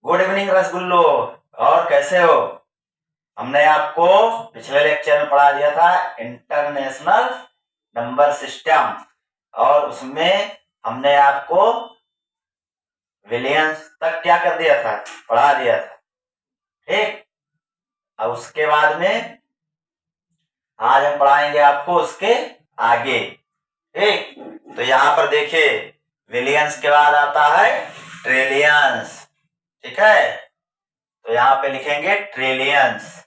Good evening रसगुल्लो। और कैसे हो? हमने आपको पिछले लेक्चर में पढ़ा दिया था इंटरनेशनल नंबर सिस्टम, और उसमें हमने आपको विलियंस तक क्या कर दिया था, पढ़ा दिया था। ठीक। अब उसके बाद में आज हम पढ़ाएंगे आपको उसके आगे। ठीक। तो यहाँ पर देखिए, विलियंस के बाद आता है ट्रिलियंस। ठीक है। तो यहाँ पे लिखेंगे ट्रिलियंस।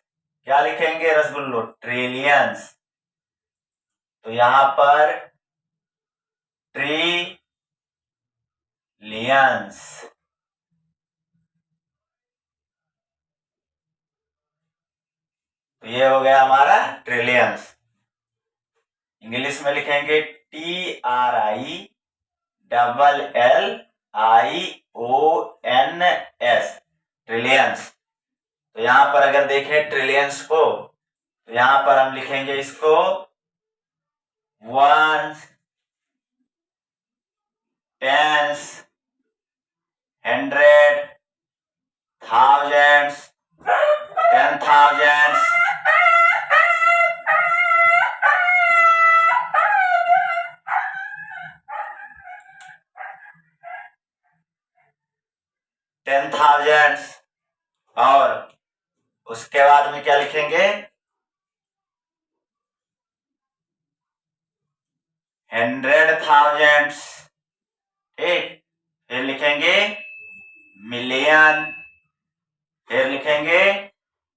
क्या लिखेंगे रसगुल्लो? ट्रिलियंस। तो यहाँ पर ट्रिलियंस। तो ये हो गया हमारा ट्रिलियंस। इंग्लिश में लिखेंगे TRILLIONS, ट्रिलियंस। तो यहाँ पर अगर देखें ट्रिलियंस को, तो यहाँ पर हम लिखेंगे इसको वंस, टेंस, हंड्रेड, थाउजेंड्स, 10,000, 10,000। और उसके बाद में क्या लिखेंगे? 100,000। ठीक। फिर लिखेंगे मिलियन, फिर लिखेंगे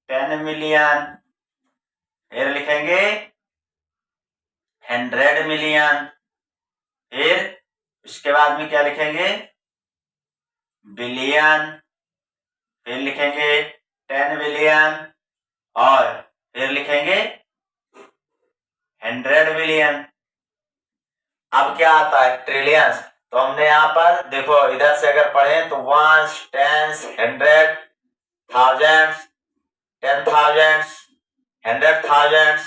10 मिलियन, फिर लिखेंगे 100 मिलियन, फिर उसके बाद में क्या लिखेंगे? बिलियन, फिर लिखेंगे 10 बिलियन, और फिर लिखेंगे 100 बिलियन। अब क्या आता है? ट्रिलियंस। तो हमने यहाँ पर देखो, इधर से अगर पढ़ें तो वंस, टेंस, 100, थाउजेंड्स, 10,000, 100,000,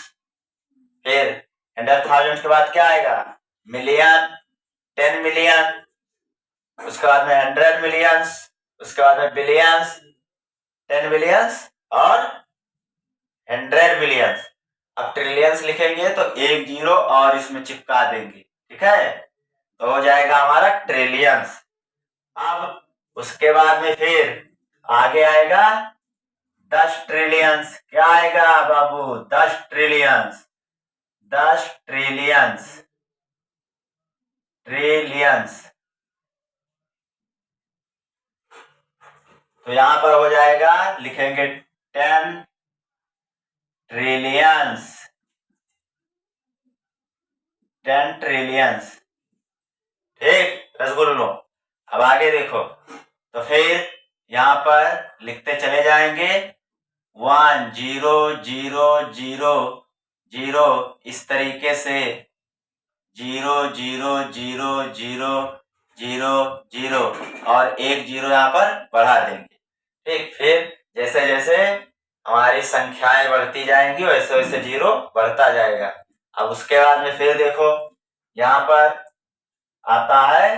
फिर 100,000 के बाद क्या आएगा? मिलियन, 10 मिलियन, उसके बाद में 100 मिलियंस, उसके बाद में बिलियंस, 10 बिलियंस और 100 बिलियंस। अब ट्रिलियंस लिखेंगे तो एक जीरो और इसमें चिपका देंगे। ठीक है। तो हो जाएगा हमारा ट्रिलियंस। अब उसके बाद में फिर आगे आएगा 10 ट्रिलियंस। क्या आएगा बाबू? 10 ट्रिलियंस, 10 ट्रिलियंस, ट्रिलियंस। तो यहां पर हो जाएगा, लिखेंगे 10 ट्रिलियंस, 10 ट्रिलियंस। ठीक रसगुल्लो। अब आगे देखो, तो फिर यहां पर लिखते चले जाएंगे 1 0 0 0 0, इस तरीके से 0 0 0 0 0 0, और एक जीरो यहां पर बढ़ा देंगे। ठीक। फिर जैसे जैसे हमारी संख्याएं बढ़ती जाएंगी वैसे वैसे जीरो बढ़ता जाएगा। अब उसके बाद में फिर देखो, यहां पर आता है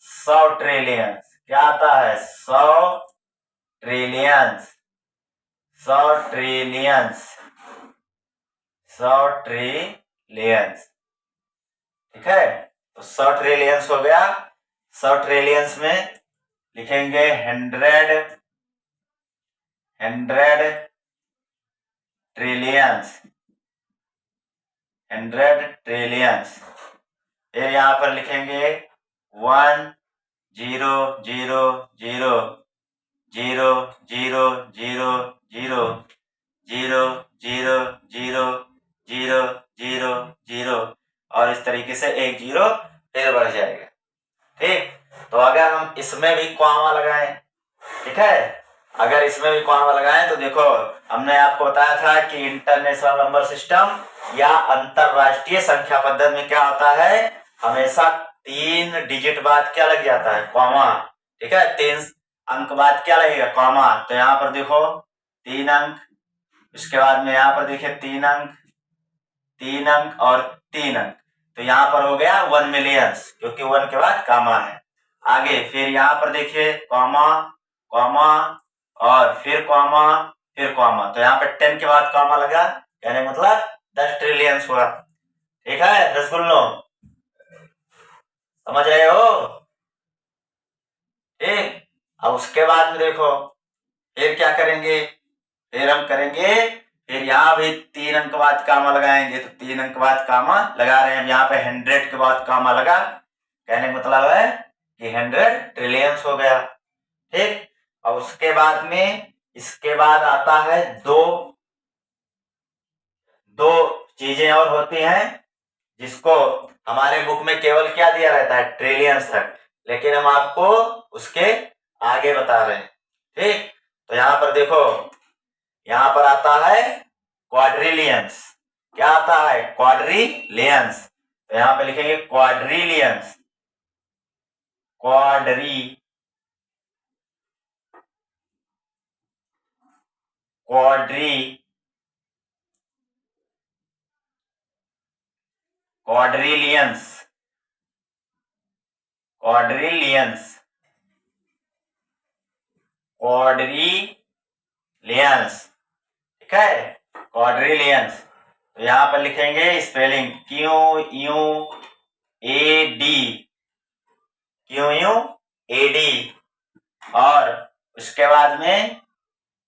100 ट्रिलियंस। क्या आता है? 100 ट्रिलियंस, 100 ट्रिलियंस, 100 ट्रिलियंस। ठीक है। तो 100 ट्रिलियंस हो गया। 100 ट्रिलियंस में लिखेंगे 100 ट्रिलियंस, 100 ट्रिलियंस। फिर यहां पर लिखेंगे 1 0 0 0 0 0 0 0 0 0 0 0 0 0, और इस तरीके से एक जीरो फिर बढ़ जाएगा। ठीक। तो अगर हम इसमें भी कॉमा लगाएं, ठीक है, अगर इसमें भी कॉमा लगाएं तो देखो, हमने आपको बताया था कि इंटरनेशनल नंबर सिस्टम या अंतरराष्ट्रीय संख्या पद्धति में क्या होता है, हमेशा 3 डिजिट बाद क्या लग जाता है? कॉमा। ठीक है। 3 अंक बाद क्या लगेगा? कॉमा। तो यहाँ पर देखो 3 अंक, उसके बाद में यहाँ पर देखिए 3 अंक, 3 अंक और 3 अंक। तो यहाँ पर हो गया 1 मिलियंस, क्योंकि 1 के बाद कॉमा है। आगे फिर यहाँ पर देखिए कॉमा, कॉमा और फिर कॉमा फिर कॉमा। तो यहाँ पे 10 के बाद कॉमा लगा, यानी मतलब 10 ट्रिलियन हुआ। ठीक है रसगुल्लो, समझ रहे हो? ठीक। अब उसके बाद में देखो फिर क्या करेंगे, फिर हम करेंगे, फिर यहाँ भी 3 अंक बाद कामा लगाएंगे। तो 3 अंक बाद कामा लगा रहे हैं। यहाँ पे 100 के बाद कामा लगा, कहने का मतलब है कि 100 ट्रिलियंस हो गया। ठीक। और उसके बाद में इसके बाद आता है दो चीजें और होती हैं, जिसको हमारे बुक में केवल क्या दिया रहता है, ट्रिलियंस तक, लेकिन हम आपको उसके आगे बता रहे हैं। ठीक। तो यहाँ पर देखो, यहाँ पर आता है क्वाड्रिलियंस। क्या आता है? क्वाड्रिलियंस। तो यहाँ पे लिखेंगे क्वाड्रिलियंस, क्वाड्रिलियंस, ठीक है, क्वाड्रिलियंस। तो यहाँ पर लिखेंगे स्पेलिंग QUAD, और उसके बाद में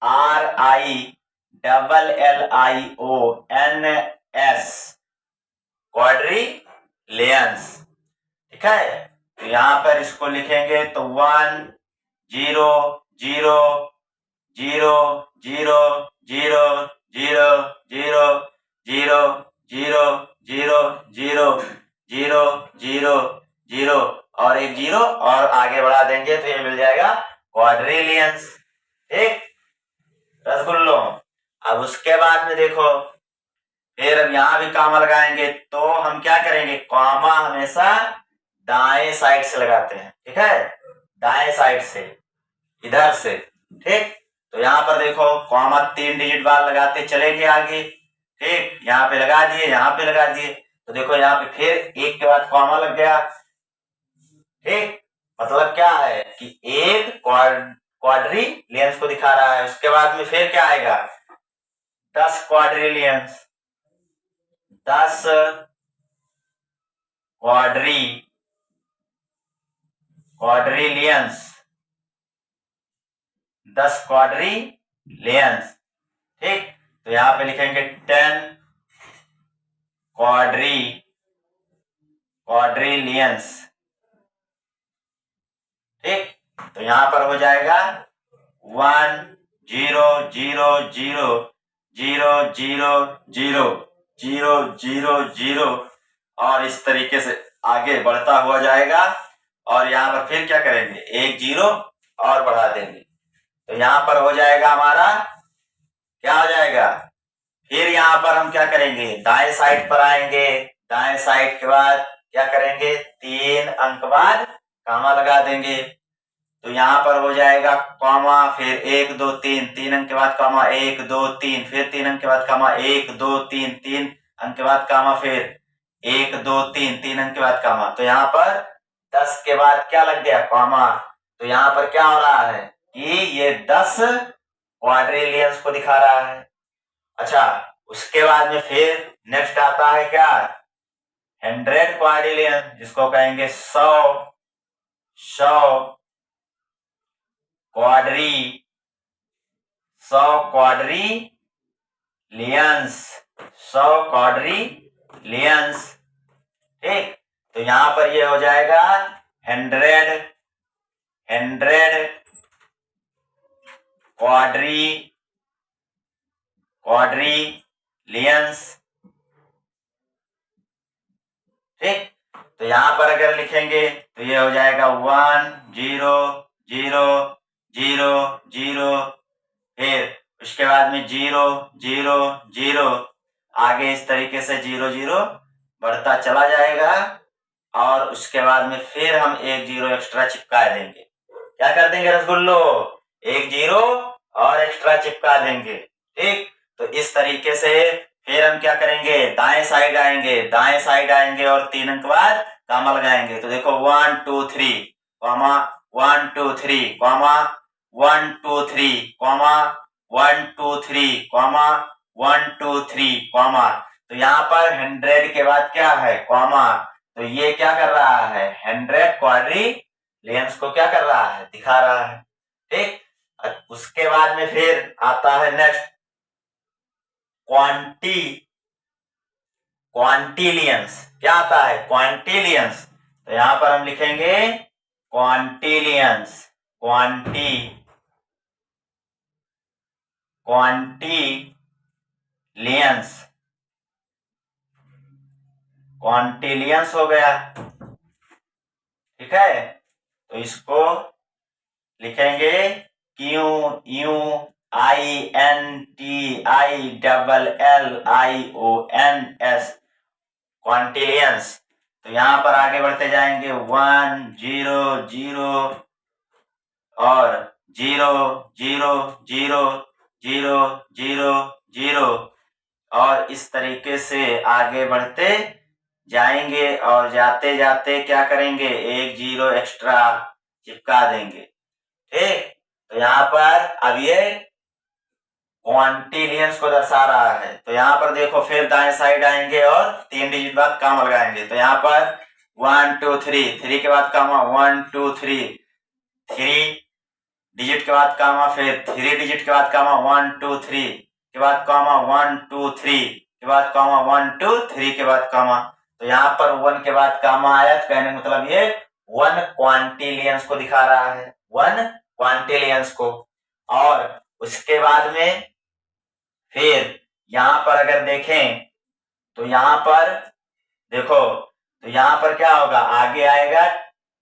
RILLIONS, क्वाड्रिलियंस। ठीक है। तो यहाँ पर इसको लिखेंगे तो 1 0 0 0 0 0 0 0 0 0 0 0 0 0 0 और एक 0 और आगे बढ़ा देंगे तो ये मिल जाएगा क्वाड्रिलियंस। ठीक रसगुल्लो। अब उसके बाद में देखो, फिर अब यहां भी कामा लगाएंगे। तो हम क्या करेंगे, कामा हमेशा दाएं साइड से लगाते हैं। ठीक है, दाएं साइड से, इधर से। ठीक। तो यहाँ पर देखो कॉमा 3 डिजिट बाद लगाते चलेंगे आगे। ठीक, यहाँ पे लगा दिए, यहाँ पे लगा दिए। तो देखो यहाँ पे फिर एक के बाद कॉमा लग गया। ठीक, मतलब क्या है कि एक क्वाड्रिलियंस को दिखा रहा है। उसके बाद में फिर क्या आएगा, 10 क्वाड्रिलियंस, 10 क्वाड्रिलियंस, 10 क्वाड्रिलियंस। ठीक। तो यहाँ पे लिखेंगे 10 क्वाड्रिलियंस। ठीक। तो यहाँ पर हो जाएगा 1 0 0 0 0 0 0 0 0 0 और इस तरीके से आगे बढ़ता हुआ जाएगा। और यहाँ पर फिर क्या करेंगे, एक 0 और बढ़ा देंगे। तो यहाँ पर हो जाएगा हमारा, क्या हो जाएगा, फिर यहाँ पर हम क्या करेंगे, दाएं साइड पर आएंगे। दाएं साइड के बाद क्या करेंगे, 3 अंक बाद कामा लगा देंगे। तो यहाँ पर हो जाएगा कॉमा, फिर 1 2 3, 3 अंक के बाद कामा, 1 2 3, फिर 3 अंक के बाद कामा, 1 2 3, 3 अंक के बाद कामा, फिर 1 2 3, 3 अंक के बाद कामा। तो यहाँ पर 10 के बाद क्या लग गया, कॉमा। तो यहाँ पर क्या हो रहा है कि ये 10 क्वाड्रिलियंस को दिखा रहा है। अच्छा, उसके बाद में फिर नेक्स्ट आता है क्या, 100 क्वाड्रिलियन, जिसको कहेंगे 100 क्वाड्रिलियंस, 100 क्वाड्रिलियंस। ठीक। तो यहां पर ये हो जाएगा 100 क्वाड्रिलियंस। ठीक। तो यहां पर अगर लिखेंगे तो ये हो जाएगा 1 0 0 0 0, फिर उसके बाद में 0 0 0, आगे इस तरीके से 0 0 बढ़ता चला जाएगा। और उसके बाद में फिर हम एक 0 एक्स्ट्रा चिपका देंगे। क्या कर देंगे रसगुल्लो, एक 0 और एक्स्ट्रा चिपका देंगे। ठीक। तो इस तरीके से फिर हम क्या करेंगे, दाएं साइड आएंगे, दाएं साइड आएंगे और 3 अंक बाद कामा लगाएंगे। तो देखो 1 2 3 comma, 1 2 3 comma, 1 2 3 comma 1 2 3 comma 1 2 3 comma. तो यहाँ पर 100 के बाद क्या है, कॉमा। तो ये क्या कर रहा है, 100 क्वाड्रिलियंस को क्या कर रहा है, दिखा रहा है। ठीक, उसके बाद में फिर आता है नेक्स्ट क्वांटिलियंस। क्या आता है, क्वांटिलियंस। तो यहां पर हम लिखेंगे क्वांटिलियंस, क्वांटिलियंस हो गया। ठीक है, तो इसको लिखेंगे Q U I N T I double L I O N S, quintillions. तो यहां पर आगे बढ़ते जाएंगे 1 0 0 और 0 0 0 0 0 0 और इस तरीके से आगे बढ़ते जाएंगे और जाते जाते क्या करेंगे, एक 0 एक्स्ट्रा चिपका देंगे। ठीक, तो यहाँ पर अब ये क्वांटिलियंस को दर्शा रहा है। तो यहाँ पर देखो फिर दाएं साइड आएंगे और 3 डिजिट बाद कामा लगाएंगे। तो यहाँ पर 1 2 3, 3 के बाद कामा 1 2 3, 3 डिजिट के बाद कामा, फिर 3 डिजिट के बाद कामा 1 2 3 के बाद कामा 1 2 3 के बाद कामा 1 2 3 के बाद कामा। तो यहाँ पर 1 के बाद कामा आया, तो कहने मतलब ये 1 क्वांटिलियंस को दिखा रहा है, 1 क्वांटिलियंस को। और उसके बाद में फिर यहां पर अगर देखें तो यहां पर देखो, तो यहां पर क्या होगा, आगे आएगा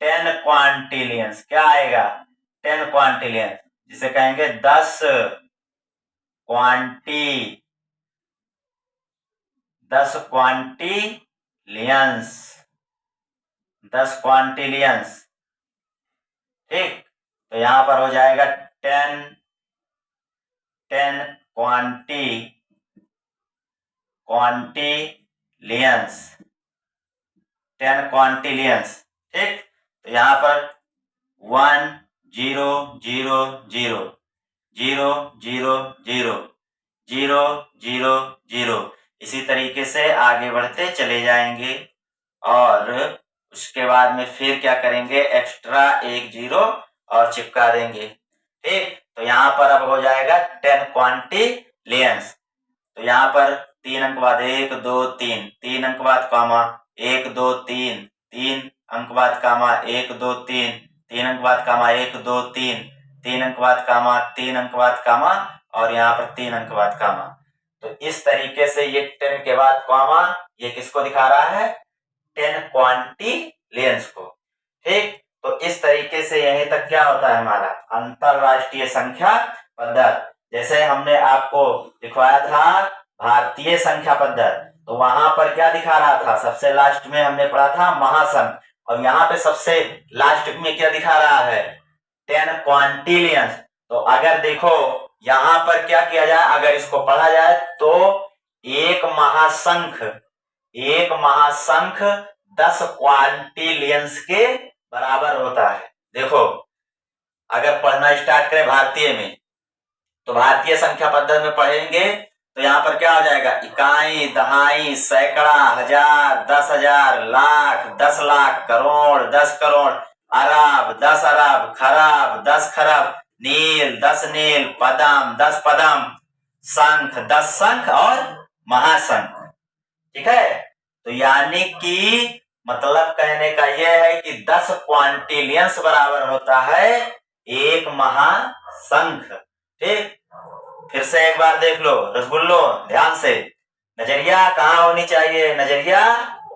10 क्वांटिलियंस। क्या आएगा, 10 क्वांटिलियंस, जिसे कहेंगे 10 क्वांटिलियंस, 10 क्वांटिलियंस। ठीक, तो यहां पर हो जाएगा 10 क्वांटिलियंस, 10 क्वांटिलियंस। ठीक, तो यहां पर 1 0 0 0 0 0 0 0 0 0 इसी तरीके से आगे बढ़ते चले जाएंगे और उसके बाद में फिर क्या करेंगे, एक्स्ट्रा एक 0 और चिपका देंगे। ठीक, तो यहां पर अब हो जाएगा 10 क्वांटिलियंस। तो यहाँ पर 3 अंक बाद 1 2 3, 3 अंक बाद कामा 1 2 3, 3 अंक बाद कामा 1 2 3, 3 अंक बाद कामा 1 2 3, 3 अंक बाद कामा 3 अंक बाद कामा और यहाँ पर 3 अंक बाद कामा। तो इस तरीके से ये 10 के बाद कामा ये किसको दिखा रहा है, 10 क्वांटिलियंस को। ठीक, तो इस तरीके से यहीं तक क्या होता है हमारा अंतरराष्ट्रीय संख्या पद्धति। जैसे हमने आपको दिखवाया था भारतीय संख्या पद्धति, तो वहां पर क्या दिखा रहा था, सबसे लास्ट में हमने पढ़ा था महासंघ, और यहाँ पे सबसे लास्ट में क्या दिखा रहा है, 10 क्वांटिलियंस। तो अगर देखो यहां पर क्या किया जाए, अगर इसको पढ़ा जाए तो एक महासंख 10 क्वांटिलियंस के बराबर होता है। देखो अगर पढ़ना स्टार्ट करें भारतीय में, तो भारतीय संख्या पद्धति में पढ़ेंगे तो यहाँ पर क्या हो जाएगा, इकाई, दहाई, सैकड़ा, हजार, 10,000, लाख, 10 लाख, करोड़, 10 करोड़, अरब, 10 अरब, खरब, 10 खरब, नील, 10 नील, पदम, 10 पदम, संख, 10 संख और महासंख। ठीक है, तो यानी कि मतलब कहने का यह है कि 10 क्वांटिलियंस बराबर होता है एक महासंख। ठीक, फिर से एक बार देख लो रसगुल्लो, ध्यान से, नजरिया कहाँ होनी चाहिए, नजरिया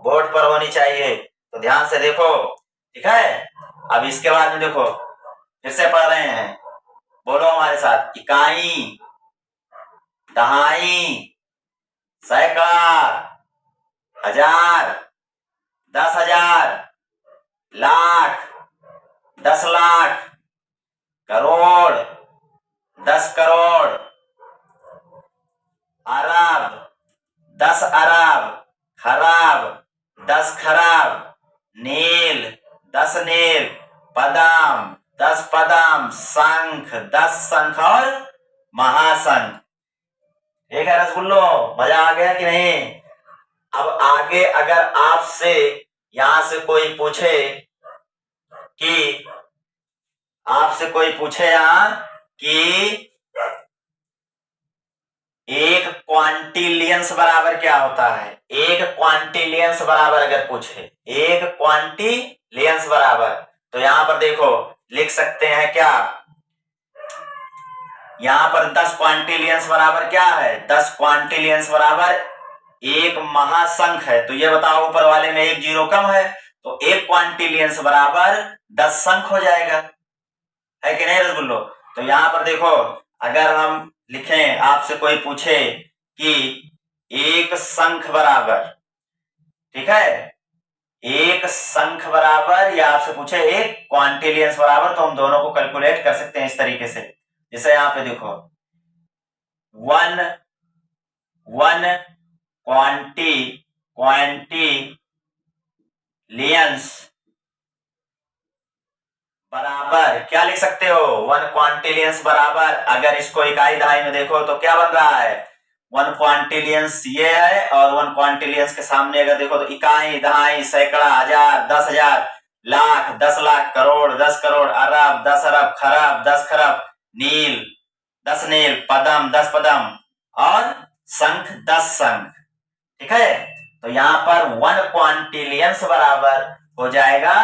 बोर्ड पर होनी चाहिए, तो ध्यान से देखो। ठीक है, अब इसके बाद में देखो फिर से पढ़ रहे हैं, बोलो हमारे साथ, इकाई, दहाई, सैकड़ा, हजार, 10,000, लाख, 10 लाख, करोड़, 10 करोड़, अरब, 10 अरब, खरब, 10 खरब, नील, 10 नील, पदम, 10 पदम, शंख 10 शंख और महाशंख। ठीक है रसगुल्लो, मजा आ गया कि नहीं? अब आगे अगर आपसे यहां से कोई पूछे कि यहां कि एक क्वांटिलियंस बराबर क्या होता है, एक क्वांटिलियंस बराबर अगर पूछे, एक क्वांटिलियंस बराबर, तो यहां पर देखो लिख सकते हैं क्या, यहां पर 10 क्वांटिलियंस बराबर क्या है, 10 क्वांटिलियंस बराबर एक महाशंख है। तो ये बताओ ऊपर वाले में एक जीरो कम है, तो एक क्वांटिलियंस बराबर 10 शंख हो जाएगा, है कि नहीं रसगुल्लो? तो यहां पर देखो अगर हम लिखें, आपसे कोई पूछे कि एक शंख बराबर, ठीक है, एक शंख बराबर, या आपसे पूछे एक क्वांटिलियंस बराबर, तो हम दोनों को कैलकुलेट कर सकते हैं इस तरीके से। जैसे यहां पे देखो वन क्वांटिलियंस बराबर क्या लिख सकते हो, वन क्वांटिलियंस बराबर, अगर इसको इकाई दहाई में देखो तो क्या बन रहा है, वन क्वांटिलियंस ये है, और वन क्वांटिलियंस के सामने अगर देखो तो इकाई दहाई सैकड़ा हजार 10,000 लाख 10 लाख करोड़ 10 करोड़ अरब 10 अरब खरब 10 खरब नील 10 नील पदम 10 पदम और शंख 10 शंख। ठीक है, तो यहां पर वन क्वांटिलियंस बराबर हो जाएगा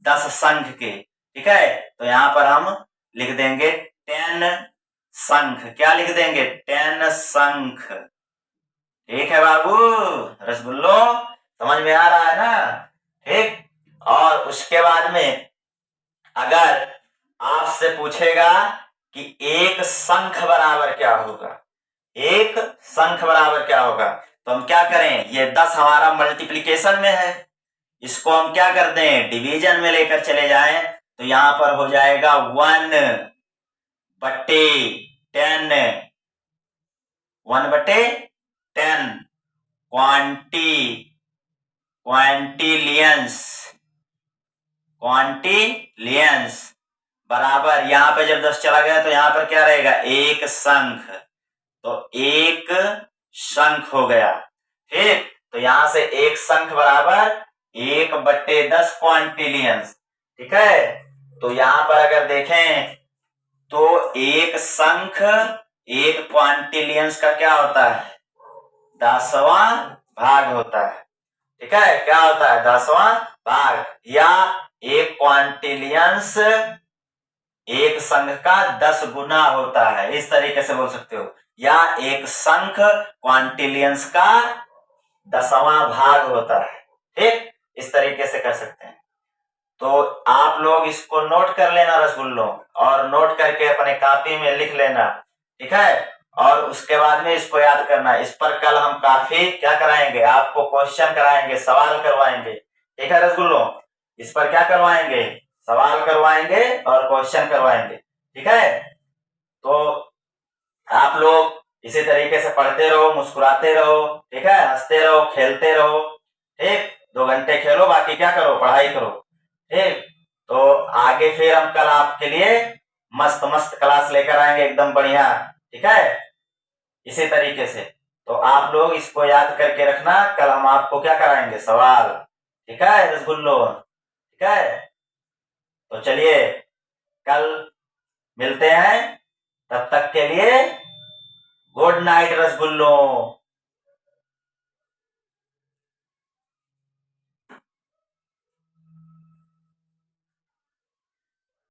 10 शंख के। ठीक है, तो यहां पर हम लिख देंगे 10 शंख, क्या लिख देंगे, 10 शंख। ठीक है बाबू रसगुल्लो, समझ में आ रहा है ना? ठीक, और उसके बाद में अगर आपसे पूछेगा कि एक शंख बराबर क्या होगा, एक शंख बराबर क्या होगा, तो हम क्या करें, ये 10 हमारा मल्टीप्लीकेशन में है, इसको हम क्या कर दें, डिवीजन में लेकर चले जाएं, तो यहां पर हो जाएगा 1/10, 1/10 क्वांटिलियंस बराबर, यहां पे जब 10 चला गया तो यहां पर क्या रहेगा, एक शंख, तो एक शंख हो गया। ठीक, तो यहां से एक शंख बराबर 1/10 क्वांटिलियंस। ठीक है, तो यहां पर अगर देखें तो एक शंख एक क्वांटिलियंस का क्या होता है, 10वां भाग होता है। ठीक है, क्या होता है, 10वां भाग, या एक क्वांटिलियंस एक शंख का 10 गुना होता है, इस तरीके से बोल सकते हो, या एक शंख क्वांटिलियंस का 10वां भाग होता है। ठीक, इस तरीके से कर सकते हैं। तो आप लोग इसको नोट कर लेना रसगुल्लो, और नोट करके अपने कॉपी में लिख लेना। ठीक है, और उसके बाद में इसको याद करना। इस पर कल हम काफी क्या कराएंगे, आपको क्वेश्चन कराएंगे, सवाल करवाएंगे। ठीक है रसगुल्लो, इस पर क्या करवाएंगे, सवाल करवाएंगे और क्वेश्चन करवाएंगे। ठीक है, तो आप लोग इसी तरीके से पढ़ते रहो, मुस्कुराते रहो, ठीक है, हंसते रहो, खेलते रहो। ठीक, 2 घंटे खेलो, बाकी क्या करो, पढ़ाई करो। ठीक, तो आगे फिर हम कल आपके लिए मस्त मस्त क्लास लेकर आएंगे, एकदम बढ़िया। ठीक है, इसी तरीके से तो आप लोग इसको याद करके रखना, कल हम आपको क्या कराएंगे, सवाल। ठीक है रसगुल्लो, ठीक है, तो चलिए कल मिलते हैं, तब तक के लिए गुड नाइट रसगुल्लो।